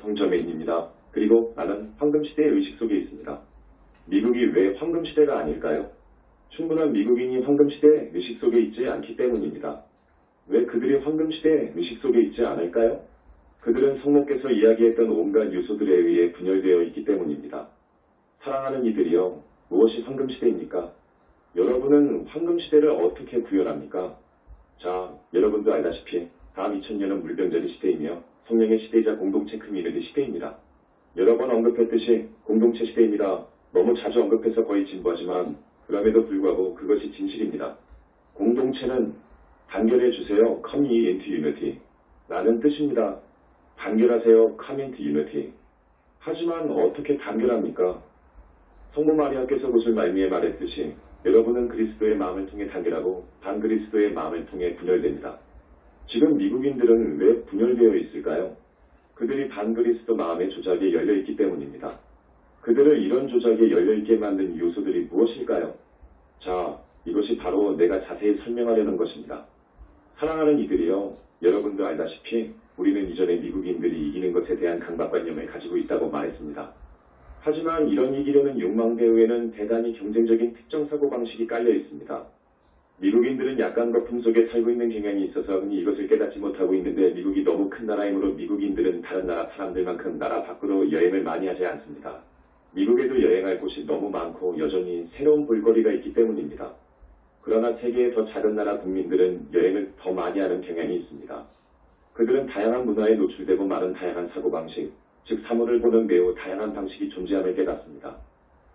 황저맨입니다. 그리고 나는 황금시대의 의식 속에 있습니다. 미국이 왜 황금시대가 아닐까요? 충분한 미국인이 황금시대의 의식 속에 있지 않기 때문입니다. 왜 그들이 황금시대의 의식 속에 있지 않을까요? 그들은 성모께서 이야기했던 온갖 요소들에 의해 분열되어 있기 때문입니다. 사랑하는 이들이여, 무엇이 황금시대입니까? 여러분은 황금시대를 어떻게 구별합니까? 자, 여러분도 알다시피 다음 2000년은 물병자리 시대이며 성령의 시대이자 공동체 커뮤니티 시대입니다. 여러 번 언급했듯이 공동체 시대입니다. 너무 자주 언급해서 거의 진부하지만 그럼에도 불구하고 그것이 진실입니다. 공동체는 단결해주세요. Come ye into unity. 라는 뜻입니다. 단결하세요. Come into unity. 하지만 어떻게 단결합니까? 성모 마리아께서 그것을 말미에 말했듯이 여러분은 그리스도의 마음을 통해 단결하고 반그리스도의 마음을 통해 분열됩니다. 지금 미국인들은 왜 분열되어 있을까요? 그들이 반그리스도 마음의 조작에 열려있기 때문입니다. 그들을 이런 조작에 열려있게 만든 요소들이 무엇일까요? 자, 이것이 바로 내가 자세히 설명하려는 것입니다. 사랑하는 이들이여, 여러분도 알다시피 우리는 이전에 미국인들이 이기는 것에 대한 강박관념을 가지고 있다고 말했습니다. 하지만 이런 이기려는 욕망 배후에는 대단히 경쟁적인 특정 사고방식이 깔려 있습니다. 미국인들은 약간 거품 속에 살고 있는 경향이 있어서 흔히 이것을 깨닫지 못하고 있는데 미국이 너무 큰 나라이므로 미국인들은 다른 나라 사람들만큼 나라 밖으로 여행을 많이 하지 않습니다. 미국에도 여행할 곳이 너무 많고 여전히 새로운 볼거리가 있기 때문입니다. 그러나 세계의 더 작은 나라 국민들은 여행을 더 많이 하는 경향이 있습니다. 그들은 다양한 문화에 노출되고 많은 다양한 사고방식, 즉 사물을 보는 매우 다양한 방식이 존재함을 깨닫습니다.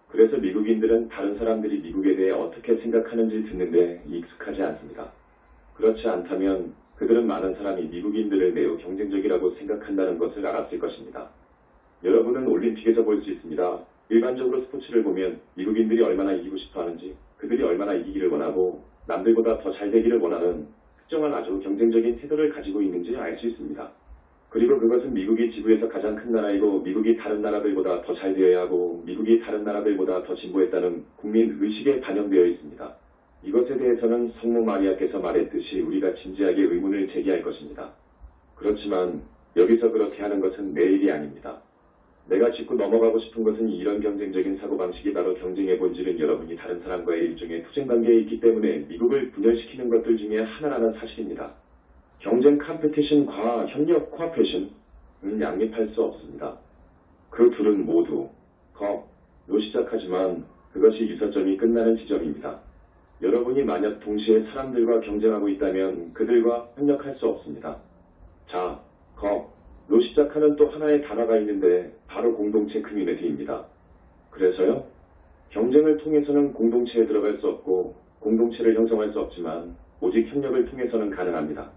그래서 미국인들은 다른 사람들이 미국에 대해 어떻게 생각하는지 듣는데 익숙하지 않습니다. 그렇지 않다면 그들은 많은 사람이 미국인들을 매우 경쟁적이라고 생각한다는 것을 알았을 것입니다. 여러분은 올림픽에서 볼 수 있습니다. 일반적으로 스포츠를 보면 미국인들이 얼마나 이기고 싶어 하는지, 그들이 얼마나 이기기를 원하고 남들보다 더 잘 되기를 원하는 특정한 아주 경쟁적인 태도를 가지고 있는지 알 수 있습니다. 그리고 그것은 미국이 지구에서 가장 큰 나라이고 미국이 다른 나라들보다 더 잘 되어야 하고 미국이 다른 나라들보다 더 진보했다는 국민 의식에 반영되어 있습니다. 이것에 대해서는 성모 마리아께서 말했듯이 우리가 진지하게 의문을 제기할 것입니다. 그렇지만 여기서 그렇게 하는 것은 내 일이 아닙니다. 내가 짚고 넘어가고 싶은 것은 이런 경쟁적인 사고방식이 바로 경쟁의 본질은 여러분이 다른 사람과의 일종의 투쟁관계에 있기 때문에 미국을 분열시키는 것들 중에 하나라는 사실입니다. 경쟁 컴피티션과 협력 코어페이션은 양립할 수 없습니다. 그 둘은 모두 로 시작하지만 그것이 유사점이 끝나는 지점입니다. 여러분이 만약 동시에 사람들과 경쟁하고 있다면 그들과 협력할 수 없습니다. 자, 로 시작하는 또 하나의 단어가 있는데 바로 공동체 커뮤니티입니다. 그래서요, 경쟁을 통해서는 공동체에 들어갈 수 없고 공동체를 형성할 수 없지만 오직 협력을 통해서는 가능합니다.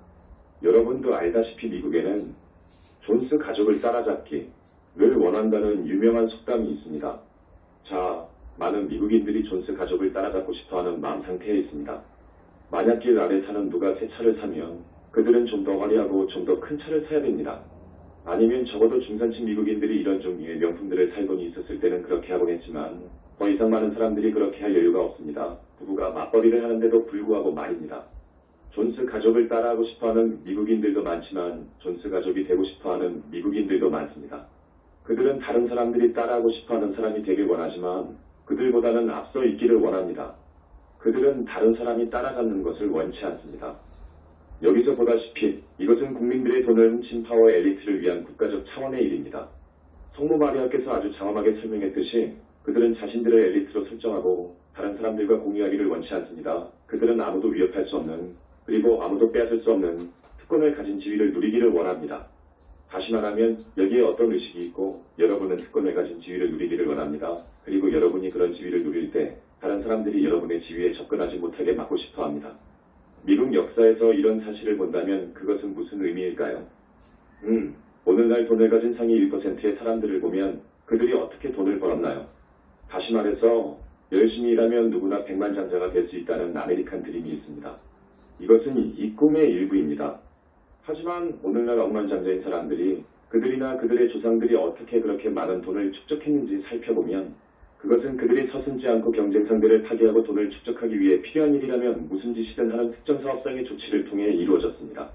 여러분도 알다시피 미국에는 존스 가족을 따라잡기를 원한다는 유명한 속담이 있습니다. 자, 많은 미국인들이 존스 가족을 따라잡고 싶어하는 마음 상태에 있습니다. 만약 길 아래 사는 누가 새 차를 사면 그들은 좀 더 화려하고 좀 더 큰 차를 사야 됩니다. 아니면 적어도 중산층 미국인들이 이런 종류의 명품들을 살 돈이 있었을 때는 그렇게 하곤 했지만 더 이상 많은 사람들이 그렇게 할 여유가 없습니다. 부부가 맞벌이를 하는데도 불구하고 말입니다. 존스 가족을 따라하고 싶어하는 미국인들도 많지만 존스 가족이 되고 싶어하는 미국인들도 많습니다. 그들은 다른 사람들이 따라하고 싶어하는 사람이 되길 원하지만 그들보다는 앞서 있기를 원합니다. 그들은 다른 사람이 따라잡는 것을 원치 않습니다. 여기서 보다시피 이것은 국민들의 돈을 훔친 파워 엘리트를 위한 국가적 차원의 일입니다. 성모 마리아께서 아주 장엄하게 설명했듯이 그들은 자신들을 엘리트로 설정하고 다른 사람들과 공유하기를 원치 않습니다. 그들은 아무도 위협할 수 없는 그리고 아무도 빼앗을 수 없는 특권을 가진 지위를 누리기를 원합니다. 다시 말하면 여기에 어떤 의식이 있고 여러분은 특권을 가진 지위를 누리기를 원합니다. 그리고 여러분이 그런 지위를 누릴 때 다른 사람들이 여러분의 지위에 접근하지 못하게 막고 싶어 합니다. 미국 역사에서 이런 사실을 본다면 그것은 무슨 의미일까요? 오늘날 돈을 가진 상위 1%의 사람들을 보면 그들이 어떻게 돈을 벌었나요? 다시 말해서 열심히 일하면 누구나 백만장자가 될 수 있다는 아메리칸 드림이 있습니다. 이것은 이 꿈의 일부입니다. 하지만 오늘날 억만장자인 사람들이 그들이나 그들의 조상들이 어떻게 그렇게 많은 돈을 축적했는지 살펴보면 그것은 그들이 서슴지 않고 경쟁 상대를 파괴하고 돈을 축적하기 위해 필요한 일이라면 무슨 짓이든 하는 특정 사업상의 조치를 통해 이루어졌습니다.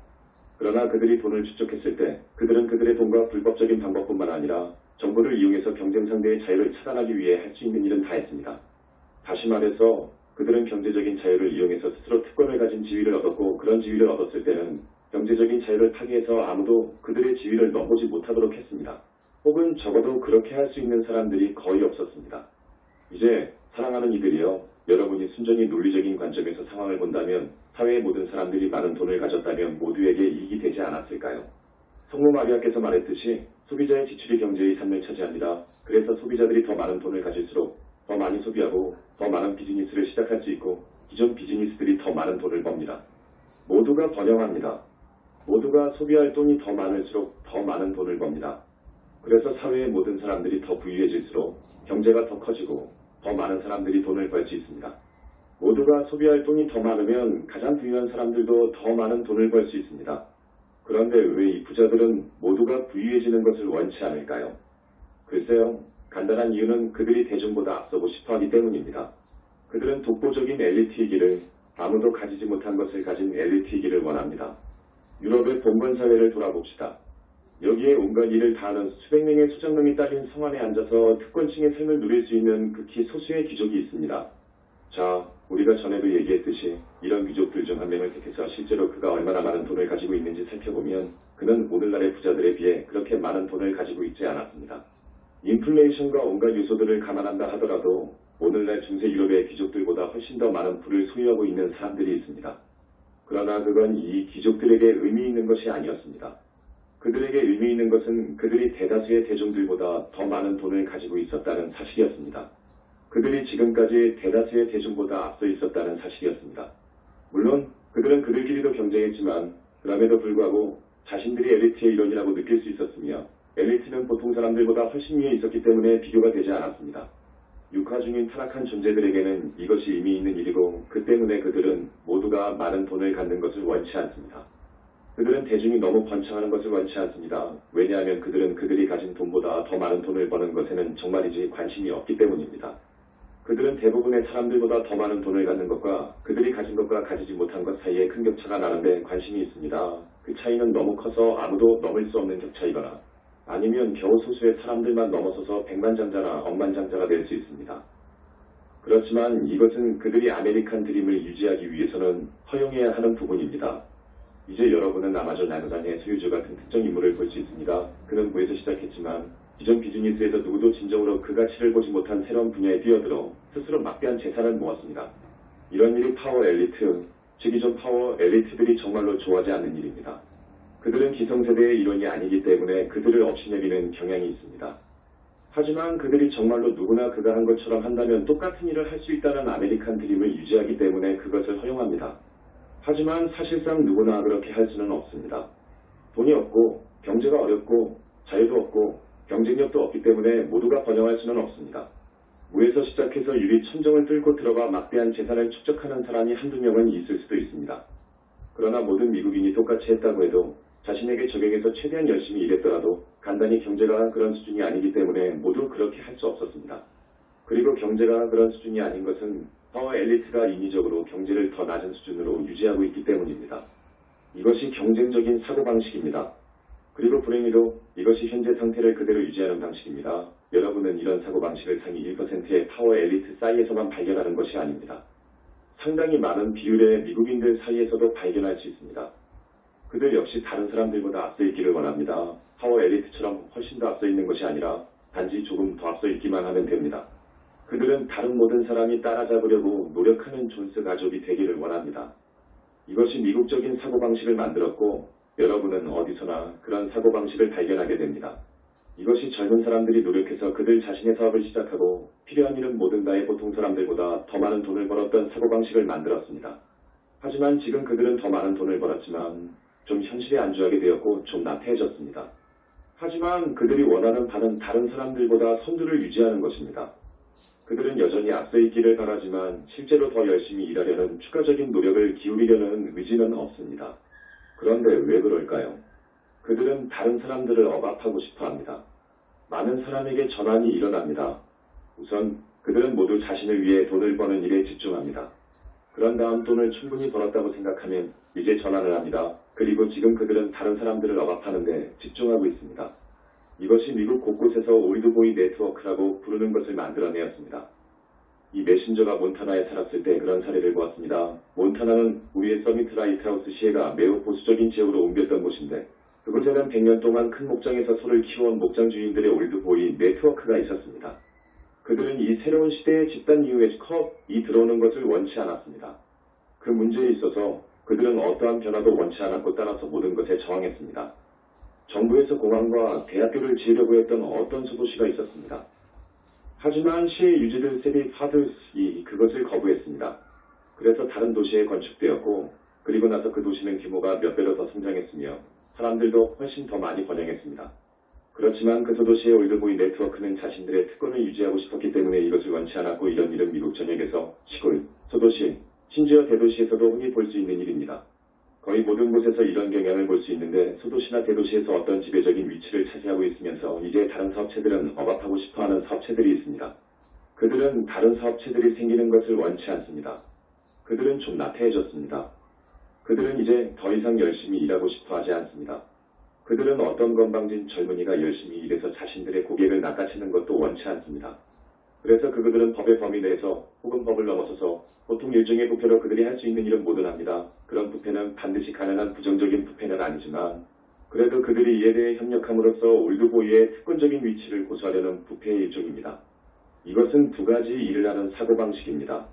그러나 그들이 돈을 축적했을 때 그들은 그들의 돈과 불법적인 방법뿐만 아니라 정보를 이용해서 경쟁 상대의 자유를 차단하기 위해 할 수 있는 일은 다 했습니다. 다시 말해서 그들은 경제적인 자유를 이용해서 스스로 특권을 가진 지위를 얻었고, 그런 지위를 얻었을 때는 경제적인 자유를 파괴해서 아무도 그들의 지위를 넘보지 못하도록 했습니다. 혹은 적어도 그렇게 할 수 있는 사람들이 거의 없었습니다. 이제 사랑하는 이들이여, 여러분이 순전히 논리적인 관점에서 상황을 본다면 사회의 모든 사람들이 많은 돈을 가졌다면 모두에게 이익이 되지 않았을까요? 성모 마리아께서 말했듯이 소비자의 지출이 경제의 삶을 차지합니다. 그래서 소비자들이 더 많은 돈을 가질수록 더 많이 소비하고 더 많은 비즈니스를 시작할 수 있고, 기존 비즈니스들이 더 많은 돈을 법니다. 모두가 번영합니다. 모두가 소비할 돈이 더 많을수록 더 많은 돈을 법니다. 그래서 사회의 모든 사람들이 더 부유해질수록 경제가 더 커지고 더 많은 사람들이 돈을 벌 수 있습니다. 모두가 소비할 돈이 더 많으면 가장 부유한 사람들도 더 많은 돈을 벌 수 있습니다. 그런데 왜 이 부자들은 모두가 부유해지는 것을 원치 않을까요? 글쎄요, 간단한 이유는 그들이 대중보다 앞서고 싶어하기 때문입니다. 그들은 독보적인 엘리트이기를, 아무도 가지지 못한 것을 가진 엘리트이기를 원합니다. 유럽의 봉건 사회를 돌아봅시다. 여기에 온갖 일을 다하는 수백 명의 수천 명이 딸린 성 안에 앉아서 특권층의 삶을 누릴 수 있는 극히 소수의 귀족이 있습니다. 자, 우리가 전에도 얘기했듯이 이런 귀족들 중 한 명을 택해서 실제로 그가 얼마나 많은 돈을 가지고 있는지 살펴보면 그는 오늘날의 부자들에 비해 그렇게 많은 돈을 가지고 있지 않았습니다. 인플레이션과 온갖 요소들을 감안한다 하더라도 오늘날 중세 유럽의 귀족들보다 훨씬 더 많은 부를 소유하고 있는 사람들이 있습니다. 그러나 그건 이 귀족들에게 의미 있는 것이 아니었습니다. 그들에게 의미 있는 것은 그들이 대다수의 대중들보다 더 많은 돈을 가지고 있었다는 사실이었습니다. 그들이 지금까지 대다수의 대중보다 앞서 있었다는 사실이었습니다. 물론 그들은 그들끼리도 경쟁했지만 그럼에도 불구하고 자신들이 엘리트의 일원이라고 느낄 수 있었으며, 엘리트는 보통 사람들보다 훨씬 위에 있었기 때문에 비교가 되지 않았습니다. 육하 중인 타락한 존재들에게는 이것이 의미 있는 일이고, 그 때문에 그들은 모두가 많은 돈을 갖는 것을 원치 않습니다. 그들은 대중이 너무 번창하는 것을 원치 않습니다. 왜냐하면 그들은 그들이 가진 돈보다 더 많은 돈을 버는 것에는 정말이지 관심이 없기 때문입니다. 그들은 대부분의 사람들보다 더 많은 돈을 갖는 것과 그들이 가진 것과 가지지 못한 것 사이에 큰 격차가 나는데 관심이 있습니다. 그 차이는 너무 커서 아무도 넘을 수 없는 격차이거나 아니면 겨우 소수의 사람들만 넘어서서 백만장자나 억만장자가 될 수 있습니다. 그렇지만 이것은 그들이 아메리칸 드림을 유지하기 위해서는 허용해야 하는 부분입니다. 이제 여러분은 아마존 양산의 소유주 같은 특정 인물을 볼 수 있습니다. 그는 무에서 시작했지만 기존 비즈니스에서 누구도 진정으로 그 가치를 보지 못한 새로운 분야에 뛰어들어 스스로 막대한 재산을 모았습니다. 이런 일이 파워 엘리트, 즉 기존 파워 엘리트들이 정말로 좋아하지 않는 일입니다. 그들은 기성세대의 일원이 아니기 때문에 그들을 업신여기는 경향이 있습니다. 하지만 그들이 정말로 누구나 그가 한 것처럼 한다면 똑같은 일을 할 수 있다는 아메리칸 드림을 유지하기 때문에 그것을 허용합니다. 하지만 사실상 누구나 그렇게 할 수는 없습니다. 돈이 없고 경제가 어렵고 자유도 없고 경쟁력도 없기 때문에 모두가 번영할 수는 없습니다. 무에서 시작해서 유리 천정을 뚫고 들어가 막대한 재산을 축적하는 사람이 한두 명은 있을 수도 있습니다. 그러나 모든 미국인이 똑같이 했다고 해도 자신에게 적용해서 최대한 열심히 일했더라도 간단히 경제가 그런 수준이 아니기 때문에 모두 그렇게 할 수 없었습니다. 그리고 경제가 그런 수준이 아닌 것은 파워 엘리트가 인위적으로 경제를 더 낮은 수준으로 유지하고 있기 때문입니다. 이것이 경쟁적인 사고방식입니다. 그리고 불행히도 이것이 현재 상태를 그대로 유지하는 방식입니다. 여러분은 이런 사고방식을 상위 1%의 파워 엘리트 사이에서만 발견하는 것이 아닙니다. 상당히 많은 비율의 미국인들 사이에서도 발견할 수 있습니다. 그들 역시 다른 사람들보다 앞서 있기를 원합니다. 파워 엘리트처럼 훨씬 더 앞서 있는 것이 아니라 단지 조금 더 앞서 있기만 하면 됩니다. 그들은 다른 모든 사람이 따라잡으려고 노력하는 존스 가족이 되기를 원합니다. 이것이 미국적인 사고방식을 만들었고 여러분은 어디서나 그런 사고방식을 발견하게 됩니다. 이것이 젊은 사람들이 노력해서 그들 자신의 사업을 시작하고 필요한 일은 모든 나의 보통 사람들보다 더 많은 돈을 벌었던 사고방식을 만들었습니다. 하지만 지금 그들은 더 많은 돈을 벌었지만 좀 현실에 안주하게 되었고 좀 나태해졌습니다. 하지만 그들이 원하는 바는 다른 사람들보다 선두를 유지하는 것입니다. 그들은 여전히 앞서 있기를 바라지만 실제로 더 열심히 일하려는 추가적인 노력을 기울이려는 의지는 없습니다. 그런데 왜 그럴까요? 그들은 다른 사람들을 억압하고 싶어합니다. 많은 사람에게 전환이 일어납니다. 우선 그들은 모두 자신을 위해 돈을 버는 일에 집중합니다. 그런 다음 돈을 충분히 벌었다고 생각하면 이제 전환을 합니다. 그리고 지금 그들은 다른 사람들을 억압하는 데 집중하고 있습니다. 이것이 미국 곳곳에서 올드보이 네트워크라고 부르는 것을 만들어내었습니다. 이 메신저가 몬타나에 살았을 때 그런 사례를 보았습니다. 몬타나는 우리의 서미트 라이트하우스 시해가 매우 보수적인 지역으로 옮겼던 곳인데 그곳에는 100년 동안 큰 목장에서 소를 키워온 목장 주인들의 올드보이 네트워크가 있었습니다. 그들은 이 새로운 시대의 집단 이후에 컵이 들어오는 것을 원치 않았습니다. 그 문제에 있어서 그들은 어떠한 변화도 원치 않았고 따라서 모든 것에 저항했습니다. 정부에서 공항과 대학교를 지으려고 했던 어떤 소도시가 있었습니다. 하지만 시의 유지들 세비 파드이 그것을 거부했습니다. 그래서 다른 도시에 건축되었고 그리고 나서 그 도시는 규모가 몇 배로 더 성장했으며 사람들도 훨씬 더 많이 번영했습니다. 그렇지만 그 소도시의 올드보이 네트워크는 자신들의 특권을 유지하고 싶었기 때문에 이것을 원치 않았고 이런 일은 미국 전역에서 시골, 소도시, 심지어 대도시에서도 흔히 볼 수 있는 일입니다. 거의 모든 곳에서 이런 경향을 볼 수 있는데 소도시나 대도시에서 어떤 지배적인 위치를 차지하고 있으면서 이제 다른 사업체들은 억압하고 싶어하는 사업체들이 있습니다. 그들은 다른 사업체들이 생기는 것을 원치 않습니다. 그들은 좀 나태해졌습니다. 그들은 이제 더 이상 열심히 일하고 싶어 하지 않습니다. 그들은 어떤 건방진 젊은이가 열심히 일해서 자신들의 고객을 낚아채는 것도 원치 않습니다. 그래서 그들은 법의 범위 내에서 혹은 법을 넘어서서 보통 일종의 부패로 그들이 할 수 있는 일은 뭐든 합니다. 그런 부패는 반드시 가능한 부정적인 부패는 아니지만 그래도 그들이 이에 대해 협력함으로써 올드보이의 특권적인 위치를 고수하려는 부패의 일종입니다. 이것은 두 가지 일을 하는 사고방식입니다.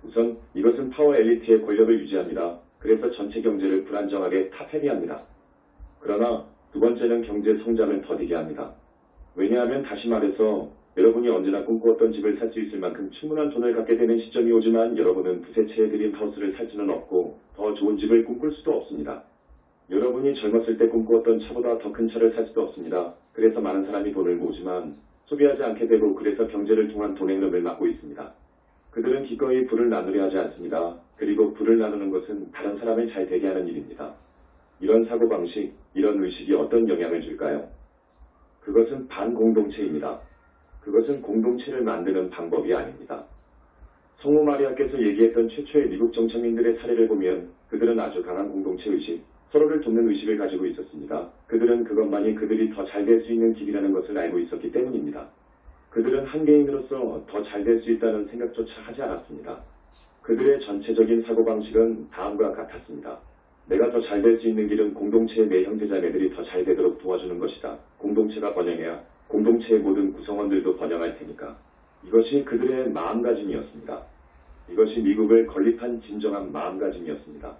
우선 이것은 파워 엘리트의 권력을 유지합니다. 그래서 전체 경제를 불안정하게 탑헤비합니다. 그러나 두 번째는 경제 성장을 더디게 합니다. 왜냐하면 다시 말해서 여러분이 언제나 꿈꾸었던 집을 살 수 있을 만큼 충분한 돈을 갖게 되는 시점이 오지만 여러분은 두세 채의 드림하우스를 살 수는 없고 더 좋은 집을 꿈꿀 수도 없습니다. 여러분이 젊었을 때 꿈꾸었던 차보다 더 큰 차를 살 수도 없습니다. 그래서 많은 사람이 돈을 모으지만 소비하지 않게 되고 그래서 경제를 통한 돈의 흐름을 막고 있습니다. 그들은 기꺼이 부를 나누려 하지 않습니다. 그리고 부를 나누는 것은 다른 사람을 잘 되게 하는 일입니다. 이런 사고방식, 이런 의식이 어떤 영향을 줄까요? 그것은 반공동체입니다. 그것은 공동체를 만드는 방법이 아닙니다. 성모 마리아께서 얘기했던 최초의 미국 정착민들의 사례를 보면 그들은 아주 강한 공동체 의식, 서로를 돕는 의식을 가지고 있었습니다. 그들은 그것만이 그들이 더 잘 될 수 있는 길이라는 것을 알고 있었기 때문입니다. 그들은 한 개인으로서 더 잘 될 수 있다는 생각조차 하지 않았습니다. 그들의 전체적인 사고방식은 다음과 같았습니다. 내가 더 잘 될 수 있는 길은 공동체의 내 형제자매들이 더 잘 되도록 도와주는 것이다. 공동체가 번영해야 공동체의 모든 구성원들도 번영할 테니까. 이것이 그들의 마음가짐이었습니다. 이것이 미국을 건립한 진정한 마음가짐이었습니다.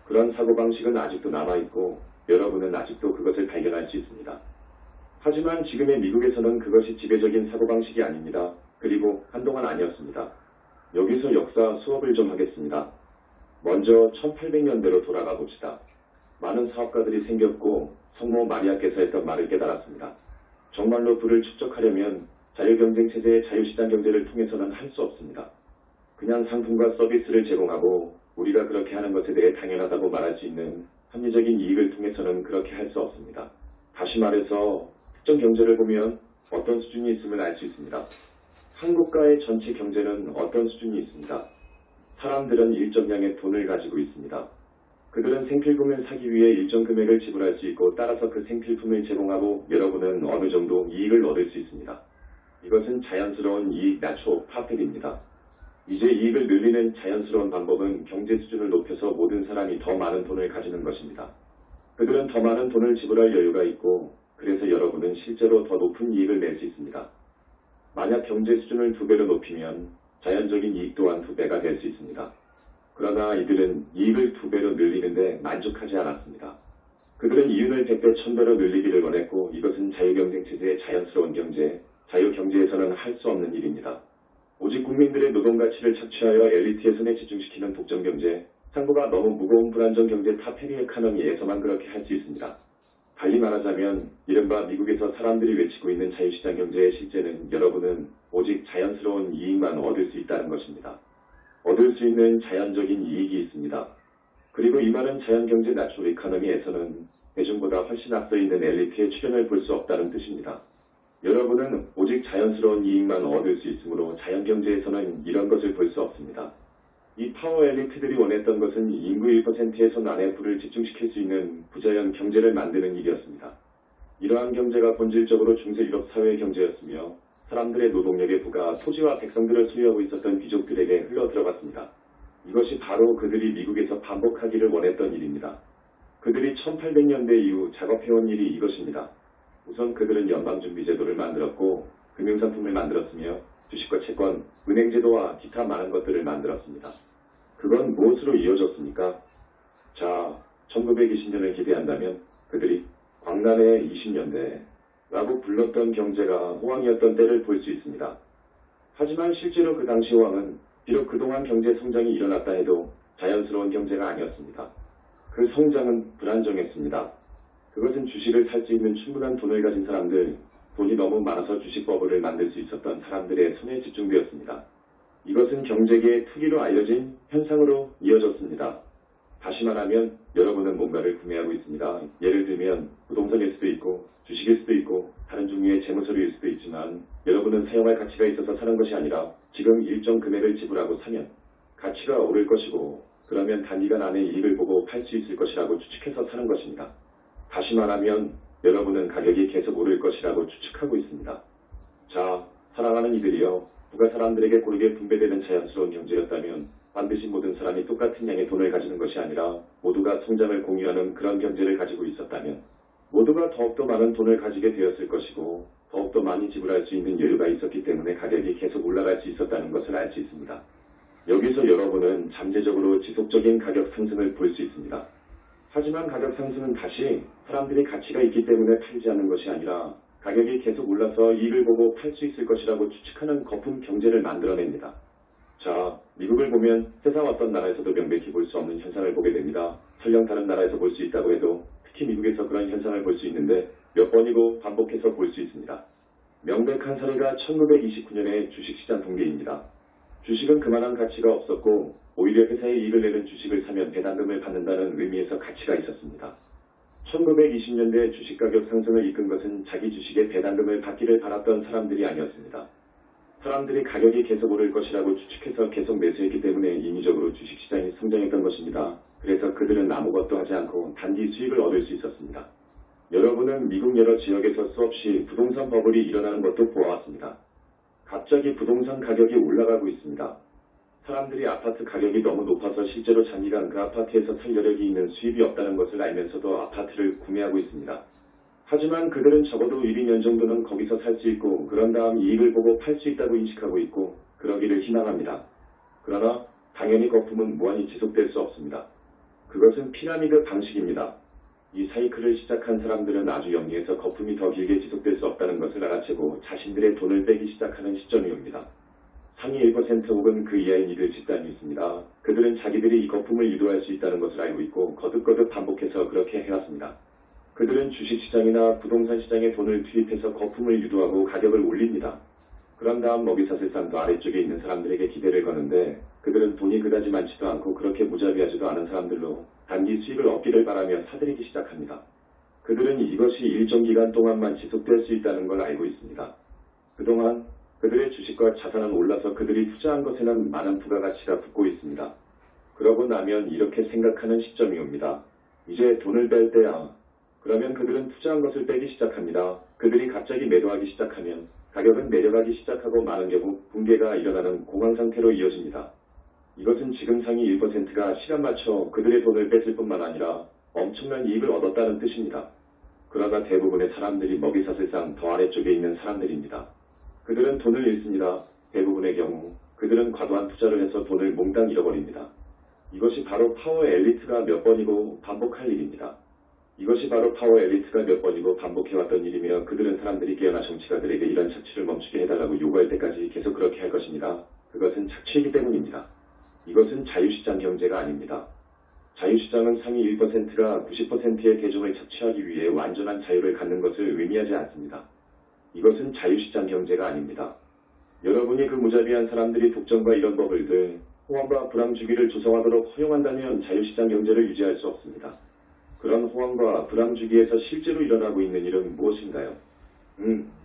그런 사고방식은 아직도 남아있고 여러분은 아직도 그것을 발견할 수 있습니다. 하지만 지금의 미국에서는 그것이 지배적인 사고방식이 아닙니다. 그리고 한동안 아니었습니다. 여기서 역사 수업을 좀 하겠습니다. 먼저 1800년대로 돌아가 봅시다. 많은 사업가들이 생겼고 성모 마리아께서 했던 말을 깨달았습니다. 정말로 부를 축적하려면 자유경쟁체제의 자유시장 경제를 통해서는 할 수 없습니다. 그냥 상품과 서비스를 제공하고 우리가 그렇게 하는 것에 대해 당연하다고 말할 수 있는 합리적인 이익을 통해서는 그렇게 할 수 없습니다. 다시 말해서 특정 경제를 보면 어떤 수준이 있음을 알 수 있습니다. 한국과의 전체 경제는 어떤 수준이 있습니다. 사람들은 일정량의 돈을 가지고 있습니다. 그들은 생필품을 사기 위해 일정 금액을 지불할 수 있고 따라서 그 생필품을 제공하고 여러분은 어느 정도 이익을 얻을 수 있습니다. 이것은 자연스러운 이익 낮춰 파급입니다. 이제 이익을 늘리는 자연스러운 방법은 경제 수준을 높여서 모든 사람이 더 많은 돈을 가지는 것입니다. 그들은 더 많은 돈을 지불할 여유가 있고 그래서 여러분은 실제로 더 높은 이익을 낼 수 있습니다. 만약 경제 수준을 2배로 높이면 자연적인 이익 또한 2배가 될 수 있습니다. 그러나 이들은 이익을 2배로 늘리는데 만족하지 않았습니다. 그들은 이윤을 100배, 1000배로 늘리기를 원했고 이것은 자유경쟁체제의 자연스러운 경제, 자유경제에서는 할 수 없는 일입니다. 오직 국민들의 노동가치를 착취하여 엘리트의 손에 집중시키는 독점경제, 상부가 너무 무거운 불안정 경제 탑-헤비 에카노미에서만 그렇게 할 수 있습니다. 달리 말하자면 이른바 미국에서 사람들이 외치고 있는 자유시장 경제의 실제는 여러분은 오직 자연스러운 이익만 얻을 수 있다는 것입니다. 얻을 수 있는 자연적인 이익이 있습니다. 그리고 이 말은 자연경제 내추럴 이코노미에서는 대중보다 훨씬 앞서 있는 엘리트의 출현을 볼 수 없다는 뜻입니다. 여러분은 오직 자연스러운 이익만 얻을 수 있으므로 자연경제에서는 이런 것을 볼 수 없습니다. 이 파워 엘리트들이 원했던 것은 인구 1%의 손 안에 불을 집중시킬 수 있는 부자연 경제를 만드는 일이었습니다. 이러한 경제가 본질적으로 중세 유럽 사회의 경제였으며 사람들의 노동력의 부가 토지와 백성들을 소유하고 있었던 귀족들에게 흘러들어갔습니다. 이것이 바로 그들이 미국에서 반복하기를 원했던 일입니다. 그들이 1800년대 이후 작업해온 일이 이것입니다. 우선 그들은 연방준비제도를 만들었고 금융상품을 만들었으며 주식과 채권, 은행제도와 기타 많은 것들을 만들었습니다. 그건 무엇으로 이어졌습니까? 자, 1920년을 기대한다면 그들이 광란의 20년대라고 불렀던 경제가 호황이었던 때를 볼 수 있습니다. 하지만 실제로 그 당시 호황은 비록 그동안 경제 성장이 일어났다 해도 자연스러운 경제가 아니었습니다. 그 성장은 불안정했습니다. 그것은 주식을 살 수 있는 충분한 돈을 가진 사람들, 돈이 너무 많아서 주식 버블을 만들 수 있었던 사람들의 손에 집중되었습니다. 이것은 경제계의 특이로 알려진 현상으로 이어졌습니다. 다시 말하면 여러분은 뭔가를 구매하고 있습니다. 예를 들면 부동산일 수도 있고 주식일 수도 있고 다른 종류의 재무서류일 수도 있지만 여러분은 사용할 가치가 있어서 사는 것이 아니라 지금 일정 금액을 지불하고 사면 가치가 오를 것이고 그러면 단기간 안에 이익을 보고 팔 수 있을 것이라고 추측해서 사는 것입니다. 다시 말하면 여러분은 가격이 계속 오를 것이라고 추측하고 있습니다. 자, 사랑하는 이들이여, 부가 사람들에게 고르게 분배되는 자연스러운 경제였다면 반드시 모든 사람이 똑같은 양의 돈을 가지는 것이 아니라 모두가 성장을 공유하는 그런 경제를 가지고 있었다면 모두가 더욱더 많은 돈을 가지게 되었을 것이고 더욱더 많이 지불할 수 있는 여유가 있었기 때문에 가격이 계속 올라갈 수 있었다는 것을 알 수 있습니다. 여기서 여러분은 잠재적으로 지속적인 가격 상승을 볼 수 있습니다. 하지만 가격 상승은 다시 사람들이 가치가 있기 때문에 팔지 않는 것이 아니라 가격이 계속 올라서 이익을 보고 팔 수 있을 것이라고 추측하는 거품 경제를 만들어냅니다. 자, 미국을 보면 세상 어떤 나라에서도 명백히 볼 수 없는 현상을 보게 됩니다. 설령 다른 나라에서 볼 수 있다고 해도 특히 미국에서 그런 현상을 볼 수 있는데 몇 번이고 반복해서 볼 수 있습니다. 명백한 사례가 1929년의 주식시장 붕괴입니다. 주식은 그만한 가치가 없었고 오히려 회사에 이익을 내는 주식을 사면 배당금을 받는다는 의미에서 가치가 있었습니다. 1920년대 주식 가격 상승을 이끈 것은 자기 주식에 배당금을 받기를 바랐던 사람들이 아니었습니다. 사람들이 가격이 계속 오를 것이라고 추측해서 계속 매수했기 때문에 인위적으로 주식시장이 성장했던 것입니다. 그래서 그들은 아무것도 하지 않고 단기 수익을 얻을 수 있었습니다. 여러분은 미국 여러 지역에서 수없이 부동산 버블이 일어나는 것도 보아왔습니다. 갑자기 부동산 가격이 올라가고 있습니다. 사람들이 아파트 가격이 너무 높아서 실제로 장기간 그 아파트에서 살 여력이 있는 수입이 없다는 것을 알면서도 아파트를 구매하고 있습니다. 하지만 그들은 적어도 1, 2년 정도는 거기서 살 수 있고 그런 다음 이익을 보고 팔 수 있다고 인식하고 있고 그러기를 희망합니다. 그러나 당연히 거품은 무한히 지속될 수 없습니다. 그것은 피라미드 방식입니다. 이 사이클을 시작한 사람들은 아주 영리해서 거품이 더 길게 지속될 수 없다는 것을 알아채고 자신들의 돈을 빼기 시작하는 시점이 옵니다. 상위 1% 혹은 그 이하의 이들 집단이 있습니다. 그들은 자기들이 이 거품을 유도할 수 있다는 것을 알고 있고 거듭거듭 반복해서 그렇게 해왔습니다. 그들은 주식시장이나 부동산 시장에 돈을 투입해서 거품을 유도하고 가격을 올립니다. 그런 다음 먹이사슬상 더 아래쪽에 있는 사람들에게 기대를 거는데 그들은 돈이 그다지 많지도 않고 그렇게 무자비하지도 않은 사람들로 단기 수익을 얻기를 바라며 사들이기 시작합니다. 그들은 이것이 일정 기간 동안만 지속될 수 있다는 걸 알고 있습니다. 그동안 그들의 주식과 자산은 올라서 그들이 투자한 것에는 많은 부가가치가 붙고 있습니다. 그러고 나면 이렇게 생각하는 시점이 옵니다. 이제 돈을 뺄 때야. 그러면 그들은 투자한 것을 빼기 시작합니다. 그들이 갑자기 매도하기 시작하면 가격은 내려가기 시작하고 많은 경우 붕괴가 일어나는 공황 상태로 이어집니다. 이것은 지금 상위 1%가 시간 맞춰 그들의 돈을 뺐을 뿐만 아니라 엄청난 이익을 얻었다는 뜻입니다. 그러나 대부분의 사람들이 먹이사슬상 더 아래쪽에 있는 사람들입니다. 그들은 돈을 잃습니다. 대부분의 경우 그들은 과도한 투자를 해서 돈을 몽땅 잃어버립니다. 이것이 바로 파워 엘리트가 몇 번이고 반복할 일입니다. 이것이 바로 파워 엘리트가 몇 번이고 반복해왔던 일이며 그들은 사람들이 깨어나 정치가들에게 이런 착취를 멈추게 해달라고 요구할 때까지 계속 그렇게 할 것입니다. 그것은 착취이기 때문입니다. 이것은 자유시장 경제가 아닙니다. 자유시장은 상위 1%가 90%의 계종을 착취하기 위해 완전한 자유를 갖는 것을 의미하지 않습니다. 이것은 자유시장 경제가 아닙니다. 여러분이 그 무자비한 사람들이 독점과 이런 법을들, 호황과 불황주기를 조성하도록 허용한다면 자유시장 경제를 유지할 수 없습니다. 그런 호황과 불황주기에서 실제로 일어나고 있는 일은 무엇인가요?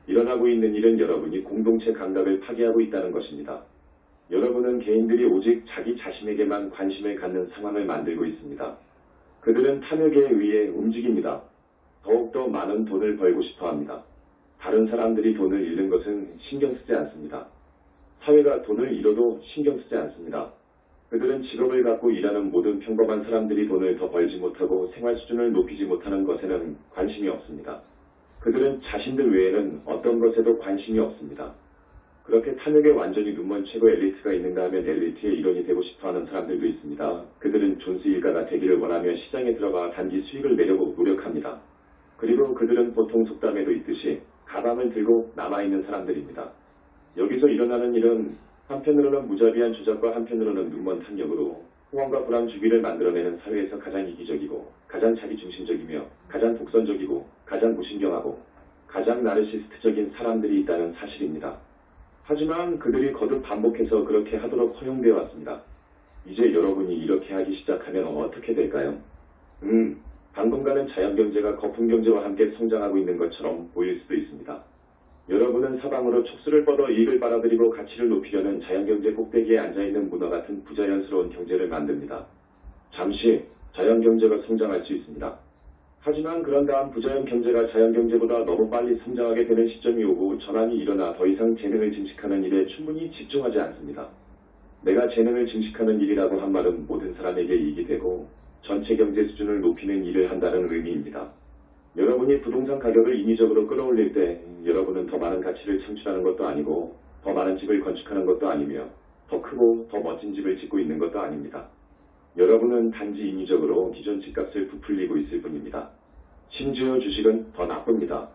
일어나고 있는 일은 여러분이 공동체 감각을 파괴하고 있다는 것입니다. 여러분은 개인들이 오직 자기 자신에게만 관심을 갖는 상황을 만들고 있습니다. 그들은 탐욕에 의해 움직입니다. 더욱더 많은 돈을 벌고 싶어 합니다. 다른 사람들이 돈을 잃는 것은 신경 쓰지 않습니다. 사회가 돈을 잃어도 신경 쓰지 않습니다. 그들은 직업을 갖고 일하는 모든 평범한 사람들이 돈을 더 벌지 못하고 생활 수준을 높이지 못하는 것에는 관심이 없습니다. 그들은 자신들 외에는 어떤 것에도 관심이 없습니다. 그렇게 탐욕에 완전히 눈먼 최고 엘리트가 있는가 하면 엘리트의 일원이 되고 싶어하는 사람들도 있습니다. 그들은 존스 일가가 되기를 원하며 시장에 들어가 단기 수익을 내려고 노력합니다. 그리고 그들은 보통 속담에도 있듯이 가방을 들고 남아있는 사람들입니다. 여기서 일어나는 일은 한편으로는 무자비한 조작과 한편으로는 눈먼 탐욕으로 호황과 불황 주기를 만들어내는 사회에서 가장 이기적이고 가장 자기중심적이며 가장 독선적이고 가장 무신경하고 가장 나르시스트적인 사람들이 있다는 사실입니다. 하지만 그들이 거듭 반복해서 그렇게 하도록 허용되어 왔습니다. 이제 여러분이 이렇게 하기 시작하면 어떻게 될까요? 당분간은 자연경제가 거품경제와 함께 성장하고 있는 것처럼 보일 수도 있습니다. 여러분은 사방으로 촉수를 뻗어 이익을 빨아들이고 가치를 높이려는 자연경제 꼭대기에 앉아있는 문어 같은 부자연스러운 경제를 만듭니다. 잠시 자연경제가 성장할 수 있습니다. 하지만 그런 다음 부자연 경제가 자연경제보다 너무 빨리 성장하게 되는 시점이 오고 전환이 일어나 더 이상 재능을 증식하는 일에 충분히 집중하지 않습니다. 내가 재능을 증식하는 일이라고 한 말은 모든 사람에게 이익이 되고 전체 경제 수준을 높이는 일을 한다는 의미입니다. 여러분이 부동산 가격을 인위적으로 끌어올릴 때 여러분은 더 많은 가치를 창출하는 것도 아니고 더 많은 집을 건축하는 것도 아니며 더 크고 더 멋진 집을 짓고 있는 것도 아닙니다. 여러분은 단지 인위적으로 기존 집값을 부풀리고 있을 뿐입니다. 심지어 주식은 더 나쁩니다.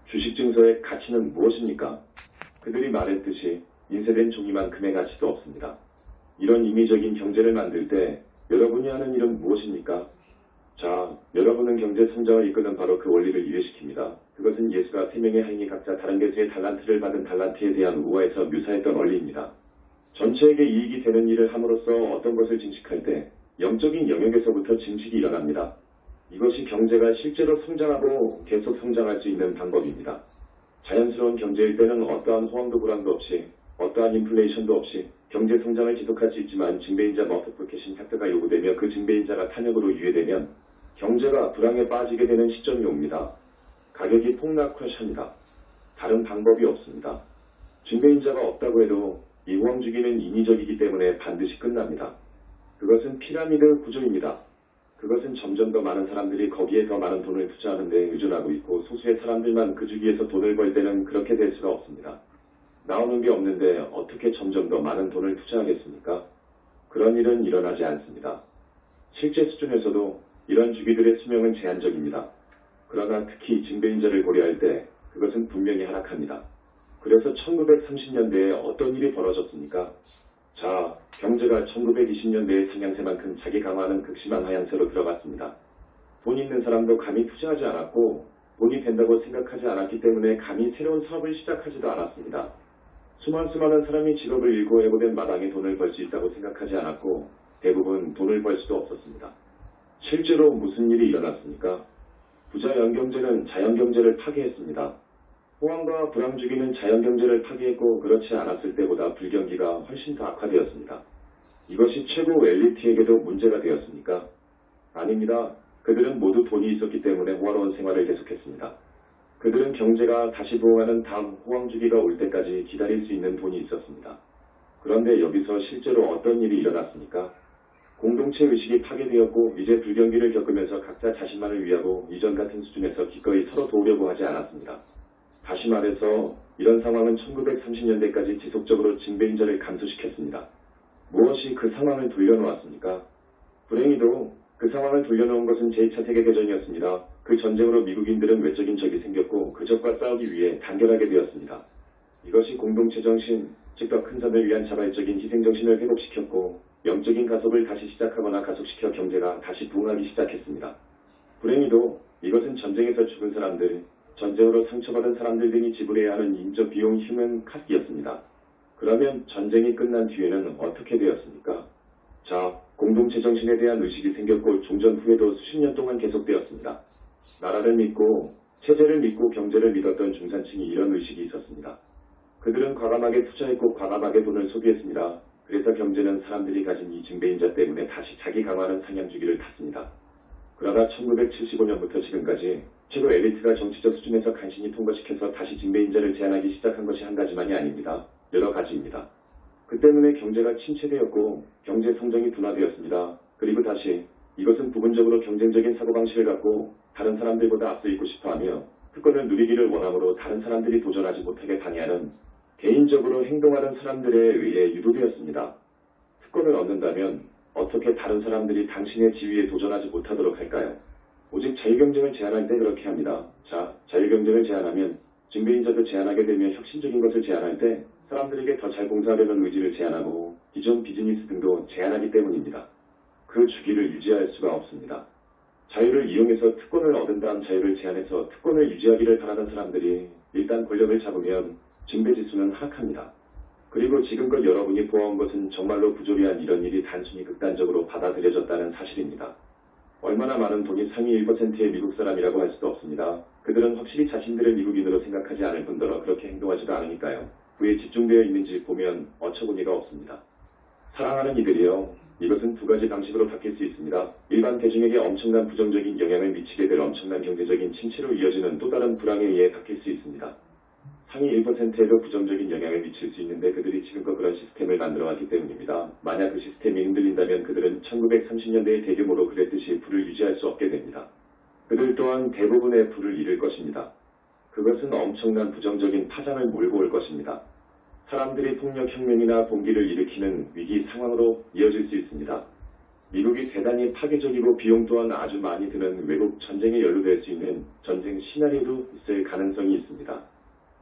주식 증서의 가치는 무엇입니까? 그들이 말했듯이 인쇄된 종이만큼의 가치도 없습니다. 이런 인위적인 경제를 만들 때 여러분이 하는 일은 무엇입니까? 자, 여러분은 경제 성장을 이끄는 바로 그 원리를 이해시킵니다. 그것은 예수가 세 명의 하인이 각자 다른 개수의 달란트를 받은 달란트에 대한 우화에서 묘사했던 원리입니다. 전체에게 이익이 되는 일을 함으로써 어떤 것을 증식할 때 영적인 영역에서부터 증식이 일어납니다. 이것이 경제가 실제로 성장하고 계속 성장할 수 있는 방법입니다. 자연스러운 경제일 때는 어떠한 호황도 불황도 없이 어떠한 인플레이션도 없이 경제 성장을 지속할 수 있지만 증배인자 멀티플리케이션 팩터가 요구되며 그 증배인자가 탐욕으로 유예되면 경제가 불황에 빠지게 되는 시점이 옵니다. 가격이 폭락 크래시합니다. 다른 방법이 없습니다. 증배인자가 없다고 해도 이 호황 주기는 인위적이기 때문에 반드시 끝납니다. 그것은 피라미드 구조입니다. 그것은 점점 더 많은 사람들이 거기에 더 많은 돈을 투자하는 데 의존하고 있고 소수의 사람들만 그 주기에서 돈을 벌 때는 그렇게 될 수가 없습니다. 나오는 게 없는데 어떻게 점점 더 많은 돈을 투자하겠습니까? 그런 일은 일어나지 않습니다. 실제 수준에서도 이런 주기들의 수명은 제한적입니다. 그러나 특히 증배인자를 고려할 때 그것은 분명히 하락합니다. 그래서 1930년대에 어떤 일이 벌어졌습니까? 자, 경제가 1920년대의 상향세만큼 자기 강화하는 극심한 하향세로 들어갔습니다. 돈 있는 사람도 감히 투자하지 않았고 돈이 된다고 생각하지 않았기 때문에 감히 새로운 사업을 시작하지도 않았습니다. 수많은 사람이 직업을 잃고 해고된 마당에 돈을 벌 수 있다고 생각하지 않았고 대부분 돈을 벌 수도 없었습니다. 실제로 무슨 일이 일어났습니까? 부자연경제는 자연경제를 파괴했습니다. 호황과 불황 주기는 자연경제를 파괴했고 그렇지 않았을 때보다 불경기가 훨씬 더 악화되었습니다. 이것이 최고 엘리트에게도 문제가 되었습니까? 아닙니다. 그들은 모두 돈이 있었기 때문에 호화로운 생활을 계속했습니다. 그들은 경제가 다시 부흥하는 다음 호황 주기가 올 때까지 기다릴 수 있는 돈이 있었습니다. 그런데 여기서 실제로 어떤 일이 일어났습니까? 공동체 의식이 파괴되었고 이제 불경기를 겪으면서 각자 자신만을 위하고 이전 같은 수준에서 기꺼이 서로 도우려고 하지 않았습니다. 다시 말해서 이런 상황은 1930년대까지 지속적으로 증배인자를 감소시켰습니다. 무엇이 그 상황을 돌려놓았습니까? 불행히도 그 상황을 돌려놓은 것은 제2차 세계대전이었습니다. 그 전쟁으로 미국인들은 외적인 적이 생겼고 그 적과 싸우기 위해 단결하게 되었습니다. 이것이 공동체 정신, 즉 더 큰 선을 위한 자발적인 희생정신을 회복시켰고 영적인 가속을 다시 시작하거나 가속시켜 경제가 다시 부흥하기 시작했습니다. 불행히도 이것은 전쟁에서 죽은 사람들, 전쟁으로 상처받은 사람들 등이 지불해야 하는 인적 비용 휴먼 카스트였습니다. 그러면 전쟁이 끝난 뒤에는 어떻게 되었습니까? 자, 공동체 정신에 대한 의식이 생겼고 종전 후에도 수십 년 동안 계속되었습니다. 나라를 믿고 체제를 믿고 경제를 믿었던 중산층이 이런 의식이 있었습니다. 그들은 과감하게 투자했고 과감하게 돈을 소비했습니다. 그래서 경제는 사람들이 가진 이 징배인자 때문에 다시 자기 강화하는 상향주기를 탔습니다. 그러나 1975년부터 지금까지 최고 엘리트가 정치적 수준에서 간신히 통과시켜서 다시 징배인자를 제한하기 시작한 것이 한 가지만이 아닙니다. 여러 가지입니다. 그 때문에 경제가 침체되었고 경제 성장이 둔화되었습니다. 그리고 다시 이것은 부분적으로 경쟁적인 사고방식을 갖고 다른 사람들보다 앞서 있고 싶어하며 특권을 누리기를 원함으로 다른 사람들이 도전하지 못하게 방해하는 개인적으로 행동하는 사람들에 의해 유도되었습니다. 특권을 얻는다면 어떻게 다른 사람들이 당신의 지위에 도전하지 못하도록 할까요? 오직 자유경쟁을 제한할 때 그렇게 합니다. 자, 자유경쟁을 제한하면 징배인자도 제한하게 되며 혁신적인 것을 제한할 때 사람들에게 더 잘 봉사하려는 의지를 제한하고 기존 비즈니스 등도 제한하기 때문입니다. 그 주기를 유지할 수가 없습니다. 자유를 이용해서 특권을 얻은 다음 자유를 제한해서 특권을 유지하기를 바라는 사람들이 일단 권력을 잡으면 징배지수는 하락합니다. 그리고 지금껏 여러분이 보아온 것은 정말로 부조리한 이런 일이 단순히 극단적으로 받아들여졌다는 사실입니다. 얼마나 많은 돈이 상위 1%의 미국 사람이라고 할 수도 없습니다. 그들은 확실히 자신들을 미국인으로 생각하지 않을 뿐더러 그렇게 행동하지도 않으니까요. 그에 집중되어 있는지 보면 어처구니가 없습니다. 사랑하는 이들이요. 이것은 두 가지 방식으로 바뀔 수 있습니다. 일반 대중에게 엄청난 부정적인 영향을 미치게 될 엄청난 경제적인 침체로 이어지는 또 다른 불황에 의해 바뀔 수 있습니다. 상위 1%에도 부정적인 영향을 미칠 수 있는데 그들이 지금껏 그런 시스템을 만들어왔기 때문입니다. 만약 그 시스템이 흔들린다면 그들은 1930년대의 대규모로 그랬듯이 부를 유지할 수 없게 됩니다. 그들 또한 대부분의 부를 잃을 것입니다. 그것은 엄청난 부정적인 파장을 몰고 올 것입니다. 사람들이 폭력혁명이나 봉기를 일으키는 위기 상황으로 이어질 수 있습니다. 미국이 대단히 파괴적이고 비용 또한 아주 많이 드는 외국 전쟁에 연루될 수 있는 전쟁 시나리오도 있을 가능성이 있습니다.